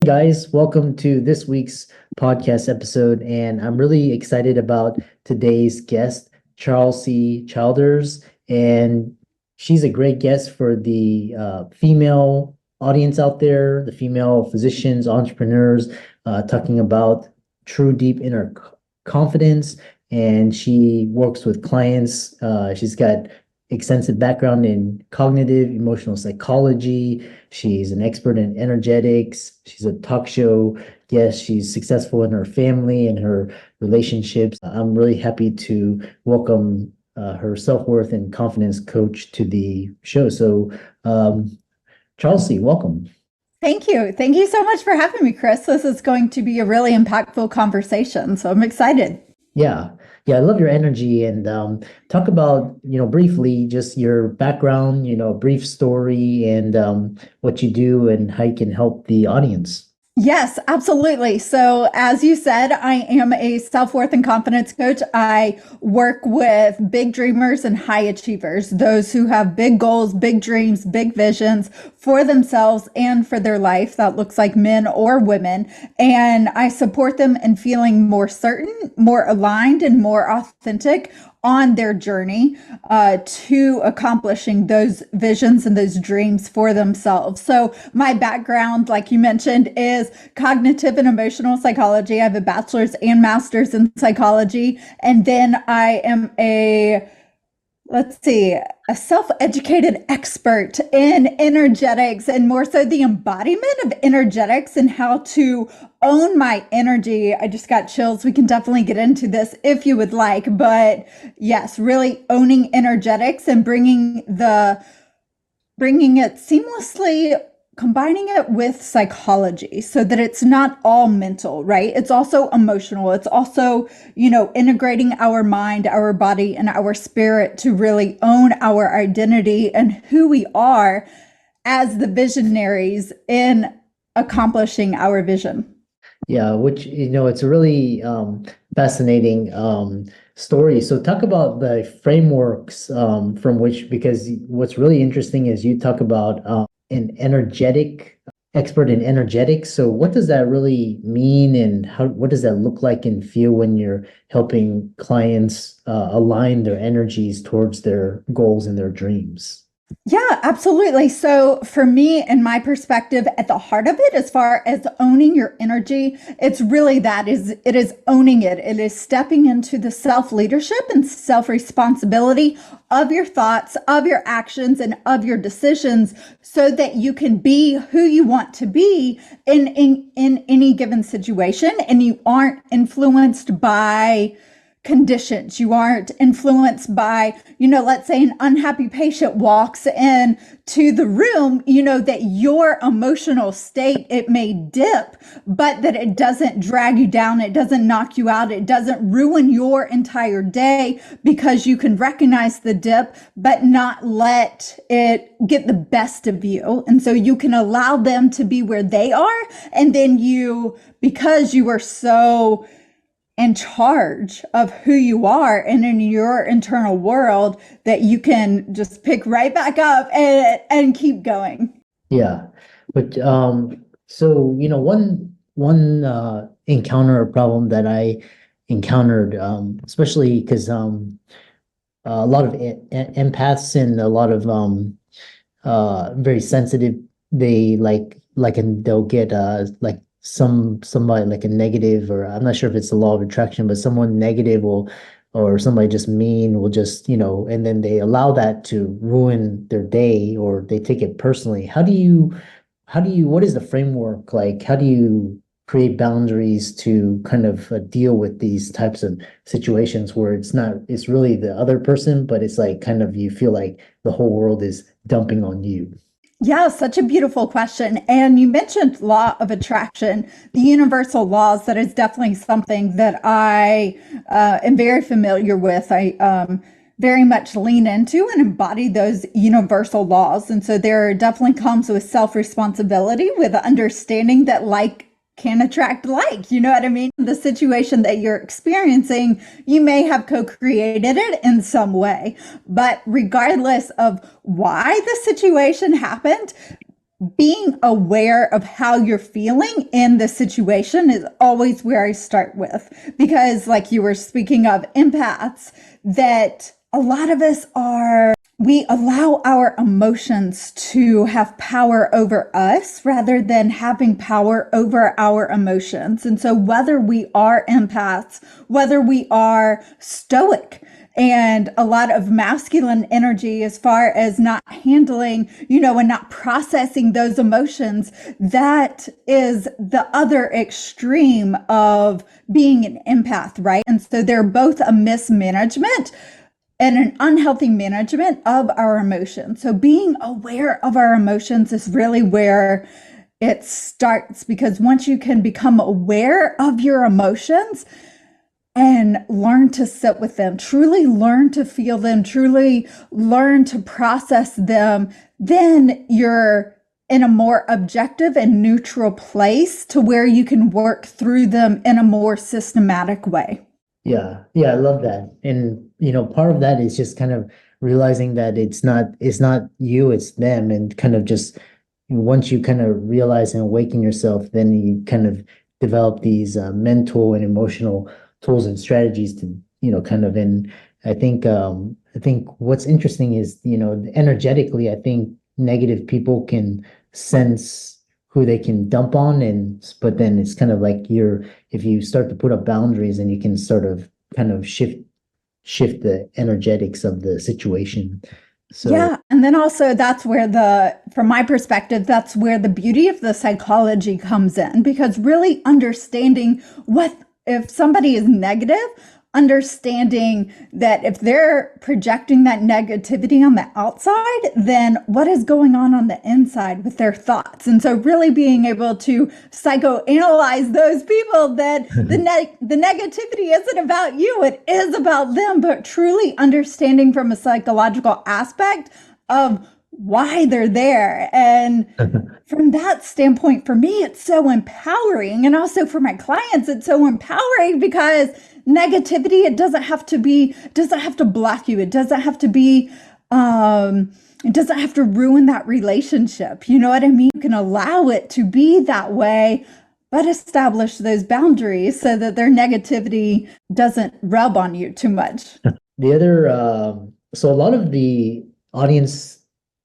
guys. Welcome to this week's podcast episode. And I'm really excited about today's guest, Charlsey Childers. And she's a great guest for the female audience out there, the female physicians, entrepreneurs, talking about true, deep inner confidence. And she works with clients. She's got extensive background in cognitive emotional psychology. She's an expert in energetics. She's a talk show guest. She's successful in her family and her relationships. I'm really happy to welcome her self-worth and confidence coach to the show. So, Charlsey, welcome. Thank you. Thank you so much for having me, Chris. This is going to be a really impactful conversation, so I'm excited. Yeah. Yeah, I love your energy and talk about, briefly just your background, a brief story and what you do and how you can help the audience. Yes, absolutely. So, as you said, I am a self-worth and confidence coach. I work with big dreamers and high achievers, those who have big goals, big dreams, big visions for themselves and for their life. That looks like men or women. And I support them in feeling more certain, more aligned, and more authentic on their journey to accomplishing those visions and those dreams for themselves. So my background, like you mentioned, is cognitive and emotional psychology. I have a bachelor's and master's in psychology. And then I am a self-educated expert in energetics and more so the embodiment of energetics and how to own my energy. I just got chills. We can definitely get into this if you would like, but yes, really owning energetics and bringing it seamlessly, combining it with psychology so that it's not all mental, right? It's also emotional. It's also, integrating our mind, our body, and our spirit to really own our identity and who we are as the visionaries in accomplishing our vision. Yeah, which, it's a really fascinating story. So talk about the frameworks from which, because what's really interesting is you talk about an energetic expert in energetics. So what does that really mean and what does that look like and feel when you're helping clients align their energies towards their goals and their dreams? Yeah, absolutely. So for me and my perspective, at the heart of it, as far as owning your energy, it's really it is owning it. It is stepping into the self-leadership and self-responsibility of your thoughts, of your actions, and of your decisions so that you can be who you want to be in any given situation and you aren't influenced by conditions. You aren't influenced by, let's say an unhappy patient walks in to the room, that your emotional state, it may dip, but that it doesn't drag you down. It doesn't knock you out. It doesn't ruin your entire day because you can recognize the dip, but not let it get the best of you. And so you can allow them to be where they are. And then because you are so in charge of who you are and in your internal world, that you can just pick right back up and keep going. Yeah. But so one encounter or problem that I encountered, especially because a lot of empaths and a lot of very sensitive, they and they'll get like somebody like a negative, or I'm not sure if it's the law of attraction, but someone negative or somebody just mean will just, and then they allow that to ruin their day or they take it personally. What is the framework like? How do you create boundaries to kind of deal with these types of situations where it's really the other person, but it's like kind of, you feel like the whole world is dumping on you? Yeah, such a beautiful question. And you mentioned law of attraction, the universal laws. That is definitely something that I am very familiar with. I very much lean into and embody those universal laws. And so there definitely comes with self-responsibility, with understanding that can attract like, you know what I mean? The situation that you're experiencing, you may have co-created it in some way, but regardless of why the situation happened, being aware of how you're feeling in the situation is always where I start with. Because, like you were speaking of empaths, that a lot of us we allow our emotions to have power over us rather than having power over our emotions. And so whether we are empaths, whether we are stoic, and a lot of masculine energy as far as not handling, and not processing those emotions, that is the other extreme of being an empath, right? And so they're both a mismanagement and an unhealthy management of our emotions. So being aware of our emotions is really where it starts, because once you can become aware of your emotions and learn to sit with them, truly learn to feel them, truly learn to process them, then you're in a more objective and neutral place to where you can work through them in a more systematic way. Yeah, I love that. And part of that is just kind of realizing that it's not you, it's them, and kind of just once you kind of realize and awaken yourself, then you kind of develop these mental and emotional tools and strategies to kind of. And I think what's interesting is energetically, I think negative people can sense who they can dump on, but then it's kind of like if you start to put up boundaries, and you can sort of kind of shift the energetics of the situation. So Yeah. And then also that's where from my perspective, that's where the beauty of the psychology comes in, because really understanding if somebody is negative, understanding that if they're projecting that negativity on the outside, then what is going on the inside with their thoughts? And so really being able to psychoanalyze those people, that the negativity isn't about you, it is about them, but truly understanding from a psychological aspect of why they're there. And from that standpoint, for me, it's so empowering. And also for my clients, it's so empowering because negativity, it doesn't have to block you. It doesn't have to be, it doesn't have to ruin that relationship. You know what I mean? You can allow it to be that way, but establish those boundaries so that their negativity doesn't rub on you too much. the other, so a lot of the audience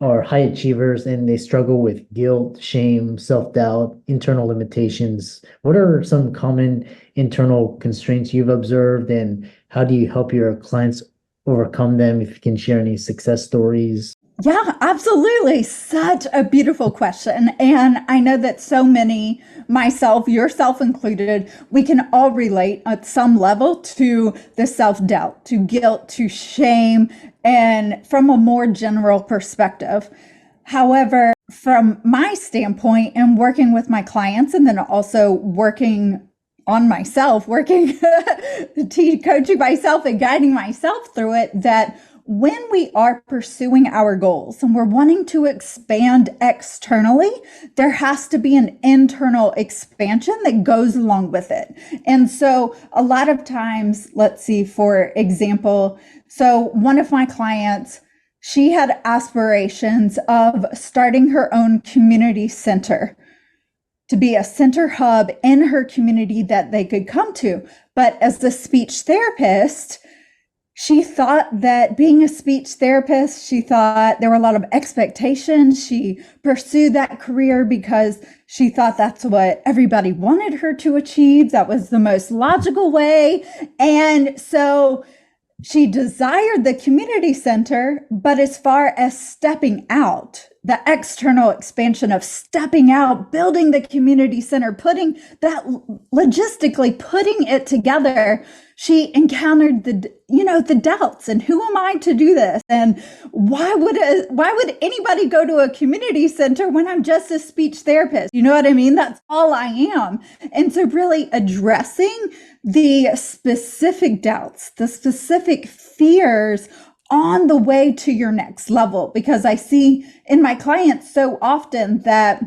are high achievers, and they struggle with guilt, shame, self-doubt, internal limitations. What are some common internal constraints you've observed, and how do you help your clients overcome them? If you can share any success stories. Yeah, absolutely. Such a beautiful question. And I know that so many, myself, yourself included, we can all relate at some level to the self-doubt, to guilt, to shame, and from a more general perspective. However, from my standpoint and working with my clients, and then also working on myself, coaching myself and guiding myself through it, that when we are pursuing our goals and we're wanting to expand externally, there has to be an internal expansion that goes along with it. And so a lot of times, let's see, for example, so one of my clients, she had aspirations of starting her own community center, to be a center hub in her community that they could come to. But as a speech therapist, she thought that being a speech therapist, she thought there were a lot of expectations. She pursued that career because she thought that's what everybody wanted her to achieve. That was the most logical way. And so she desired the community center, but as far as stepping out, the external expansion of stepping out, building the community center, logistically putting it together, she encountered the doubts, and who am I to do this? And why would anybody go to a community center when I'm just a speech therapist? You know what I mean? That's all I am. And so really addressing the specific doubts, the specific fears on the way to your next level, because I see in my clients so often that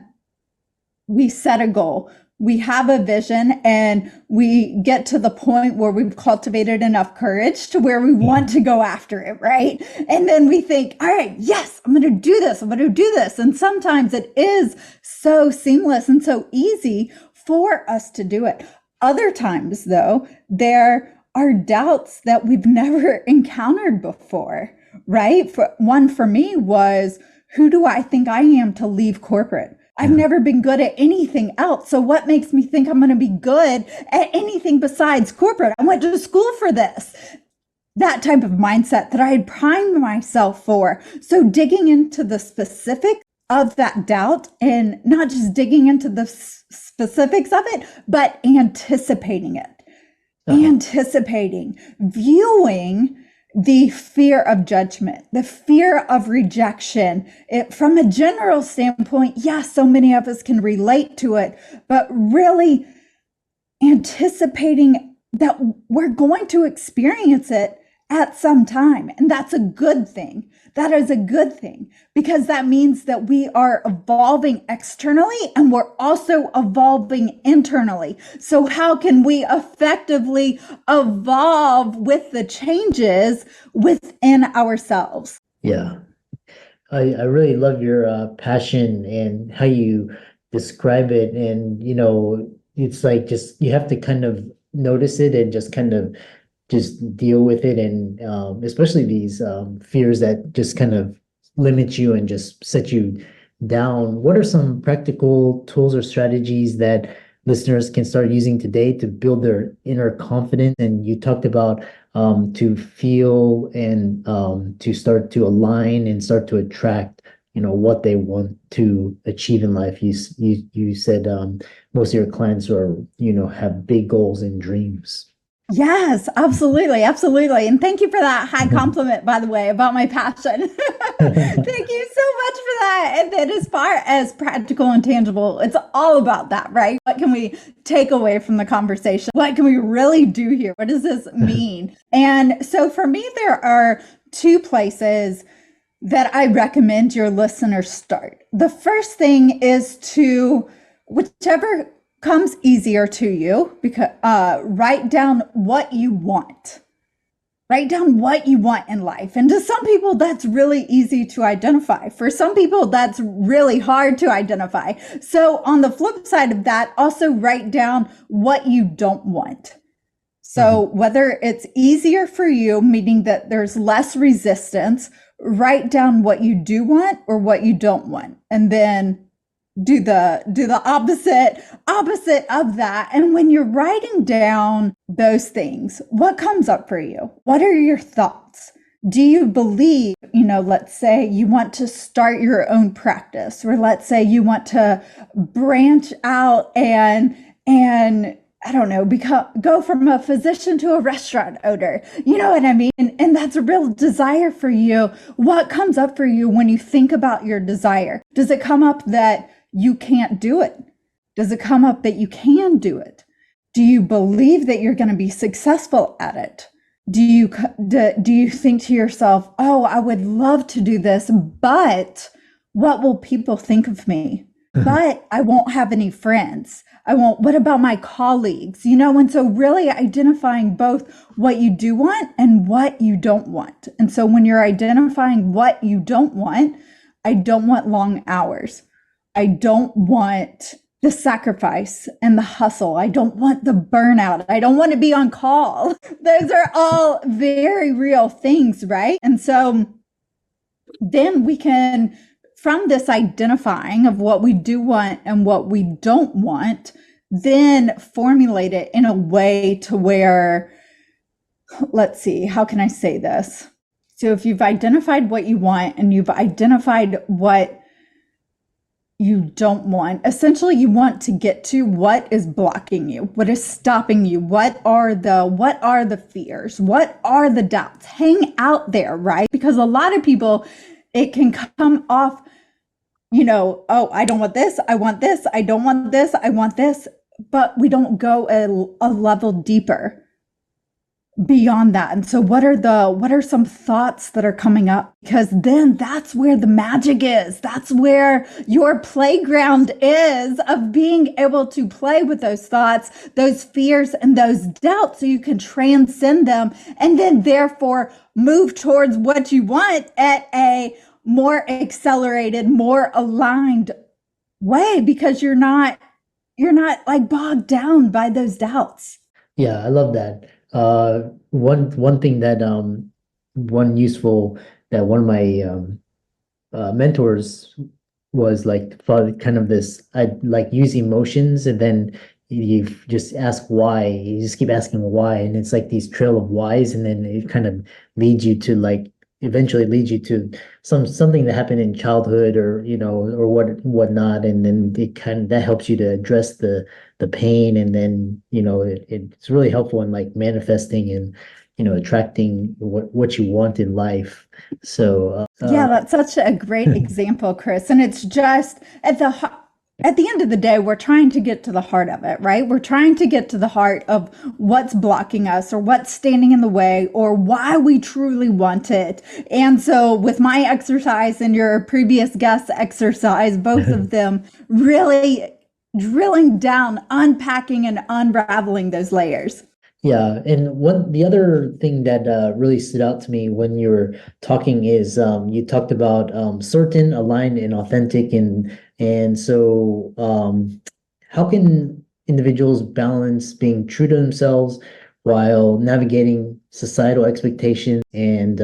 we set a goal, we have a vision and we get to the point where we've cultivated enough courage to where we want to go after it, right? And then we think, all right, yes, I'm going to do this. I'm going to do this. And sometimes it is so seamless and so easy for us to do it. Other times, though, there are doubts that we've never encountered before, right? For me was, who do I think I am to leave corporate? I've never been good at anything else. So what makes me think I'm going to be good at anything besides corporate? I went to school for this. That type of mindset that I had primed myself for. So digging into the specifics of that doubt, and not just digging into the specifics of it, but anticipating it. Anticipating, viewing the fear of judgment, the fear of rejection. From a general standpoint, yes, so many of us can relate to it, but really anticipating that we're going to experience it at some time. And that's a good thing. That is a good thing, because that means that we are evolving externally and we're also evolving internally. So how can we effectively evolve with the changes within ourselves? Yeah. I really love your passion and how you describe it. And, it's like just you have to kind of notice it and just kind of just deal with it. And especially these fears that just kind of limit you and just set you down. What are some practical tools or strategies that listeners can start using today to build their inner confidence? And you talked about to feel and to start to align and start to attract, what they want to achieve in life. You said most of your clients are, have big goals and dreams. Yes, absolutely. Absolutely. And thank you for that high compliment, by the way, about my passion. Thank you so much for that. And then as far as practical and tangible, it's all about that, right? What can we take away from the conversation? What can we really do here? What does this mean? And so for me, there are two places that I recommend your listeners start. The first thing is to, whichever comes easier to you, because write down what you want. Write down what you want in life. And to some people, that's really easy to identify. For some people, that's really hard to identify. So on the flip side of that, also write down what you don't want. So whether it's easier for you, meaning that there's less resistance, write down what you do want or what you don't want. And then do the opposite of that. And when you're writing down those things, what comes up for you? What are your thoughts? Do you believe, let's say you want to start your own practice, or let's say you want to branch out and I don't know, go from a physician to a restaurant owner. You know what I mean? And that's a real desire for you. What comes up for you when you think about your desire? Does it come up that you can't do it? Does it come up that you can do it? Do you believe that you're going to be successful at it? Do you think to yourself, oh, I would love to do this, but what will people think of me? But I won't have any friends. What about my colleagues? And so really identifying both what you do want and what you don't want. And so when you're identifying what you don't want, I don't want long hours. I don't want the sacrifice and the hustle. I don't want the burnout. I don't want to be on call. Those are all very real things, right? And so then we can, from this identifying of what we do want and what we don't want, then formulate it in a way to where, let's see, how can I say this? So if you've identified what you want and you've identified what you don't want, essentially you want to get to what is blocking you, what is stopping you, what are the fears, what are the doubts. Hang out there, right? Because a lot of people, it can come off, oh, I don't want this, I want this, I don't want this, I want this, but we don't go a level deeper. beyond that. And so what are some thoughts that are coming up? Because then that's where the magic is. That's where your playground is of being able to play with those thoughts, those fears, and those doubts so you can transcend them and then therefore move towards what you want at a more accelerated, more aligned way, because you're not like bogged down by those doubts. Yeah, I love that. One thing that one useful that one of my mentors was like thought kind of this. I like use emotions, and then you just ask why. You just keep asking why, and it's like these trail of whys, and then it kind of leads you to like eventually leads you to something that happened in childhood, or or whatnot, and then it kind of that helps you to address the pain, and then it's really helpful in like manifesting and attracting what you want in life. So Yeah, that's such a great example, Chris. And it's just at the end of the day, we're trying to get to the heart of it, right? We're trying to get to the heart of what's blocking us or what's standing in the way or why we truly want it. And so with my exercise and your previous guest exercise, both of them really drilling down, unpacking and unraveling those layers. Yeah, and the other thing that really stood out to me when you were talking is you talked about certain, aligned, and authentic, and so how can individuals balance being true to themselves while navigating societal expectations? And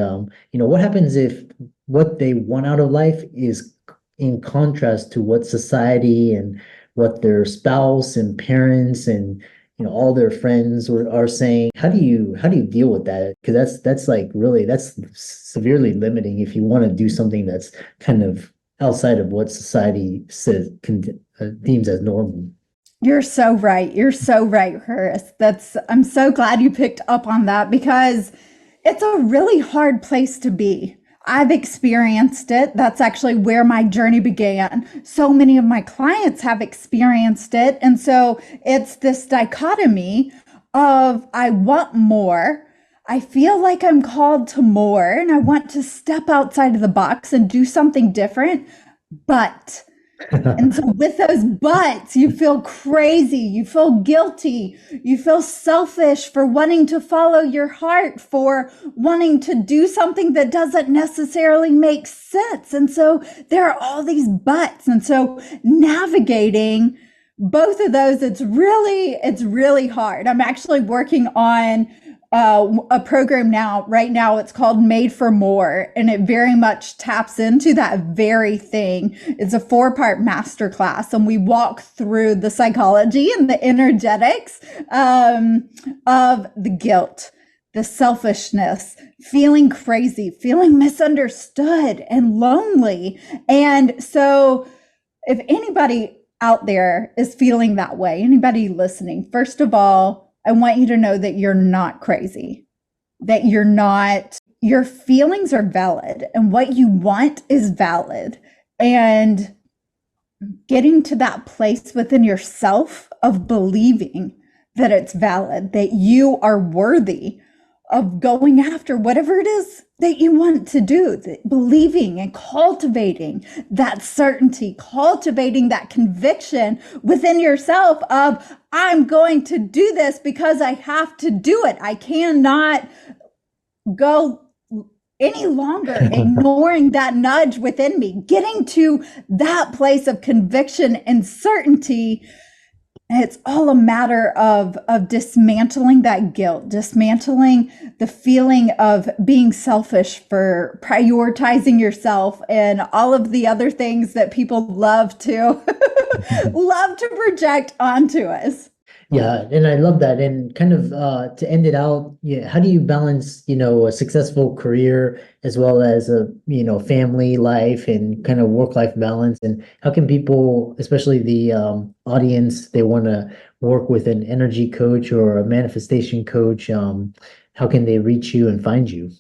what happens if what they want out of life is in contrast to what society and what their spouse and parents and all their friends are saying? How do you deal with that? Because that's like really that's severely limiting if you want to do something that's kind of outside of what society says deems as normal. You're so right. You're so right, Chris. I'm so glad you picked up on that because it's a really hard place to be. I've experienced it. That's actually where my journey began. So many of my clients have experienced it. And so it's this dichotomy of I want more. I feel like I'm called to more and I want to step outside of the box and do something different. But and so with those buts, you feel crazy, you feel guilty, you feel selfish for wanting to follow your heart, for wanting to do something that doesn't necessarily make sense. And so there are all these buts. And so navigating both of those, it's really hard. I'm actually working on a program right now. It's called Made for More, and it very much taps into that very thing. It's a 4-part masterclass, and we walk through the psychology and the energetics of the guilt, the selfishness, feeling crazy, feeling misunderstood and lonely. And so if anybody out there is feeling that way, anybody listening, first of all, I want you to know that you're not crazy, that your feelings are valid and what you want is valid. And getting to that place within yourself of believing that it's valid, that you are worthy of going after whatever it is that you want to do, believing and cultivating that certainty, cultivating that conviction within yourself of, I'm going to do this because I have to do it. I cannot go any longer ignoring that nudge within me, getting to that place of conviction and certainty. It's all a matter of dismantling that guilt, dismantling the feeling of being selfish for prioritizing yourself and all of the other things that people love to love to project onto us. Yeah, and I love that. And kind of to end it out, yeah, how do you balance, a successful career as well as a, family life and kind of work-life balance? And how can people, especially the audience, they want to work with an energy coach or a manifestation coach, how can they reach you and find you?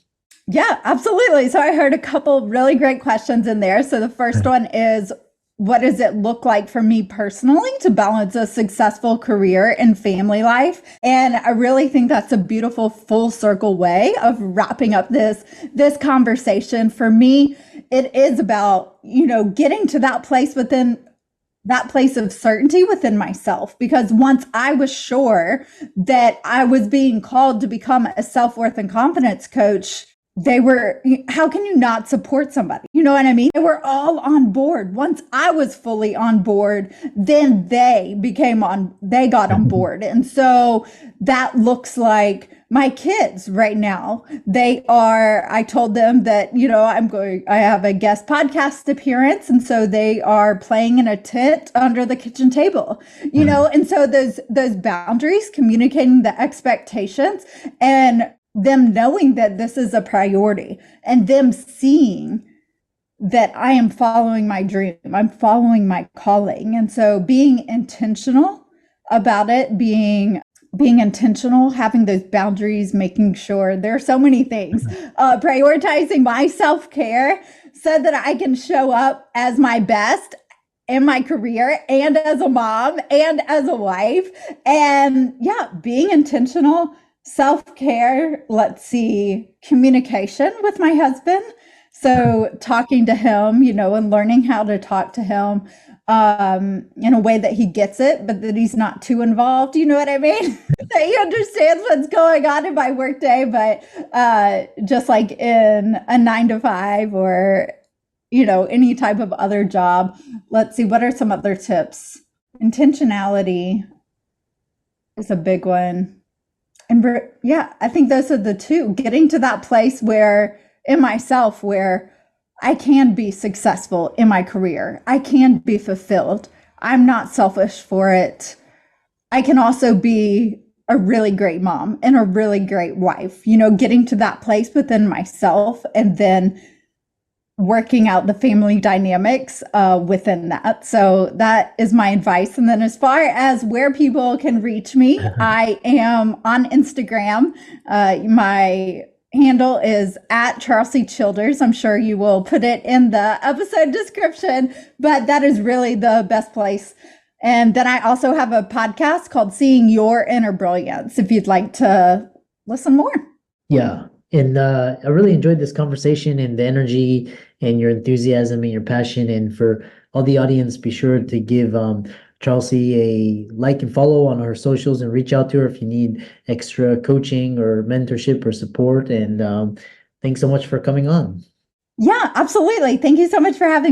Yeah, absolutely. So I heard a couple really great questions in there. So the first one is, what does it look like for me personally to balance a successful career and family life? And I really think that's a beautiful full circle way of wrapping up this conversation. For me, it is about, getting to that place of certainty within myself. Because once I was sure that I was being called to become a self-worth and confidence coach, how can you not support somebody? You know what I mean? They were all on board. Once I was fully on board, then they got on board. And so that looks like my kids right now. I told them that, I have a guest podcast appearance. And so they are playing in a tent under the kitchen table, and so those boundaries, communicating the expectations, and them knowing that this is a priority, and them seeing that I am following my dream, I'm following my calling. And so being intentional about it, being intentional, having those boundaries, making sure there are so many things, prioritizing my self-care so that I can show up as my best in my career and as a mom and as a wife. And being intentional, self-care, communication with my husband. So talking to him, and learning how to talk to him in a way that he gets it, but that he's not too involved. You know what I mean? That he understands what's going on in my workday, but just like in a 9 to 5 or, any type of other job. Let's see, what are some other tips? Intentionality is a big one. And I think those are the two. Getting to that place where I can be successful in my career. I can be fulfilled. I'm not selfish for it. I can also be a really great mom and a really great wife, getting to that place within myself, and then working out the family dynamics within that. So that is my advice. And then as far as where people can reach me, I am on Instagram. My handle is at Charlsey Childers. I'm sure you will put it in the episode description, but that is really the best place. And then I also have a podcast called Seeing Your Inner Brilliance, if you'd like to listen more. Yeah. And I really enjoyed this conversation and the energy and your enthusiasm and your passion. And for all the audience, be sure to give Charlsey a like and follow on her socials, and reach out to her if you need extra coaching or mentorship or support. And thanks so much for coming on. Yeah, absolutely. Thank you so much for having me.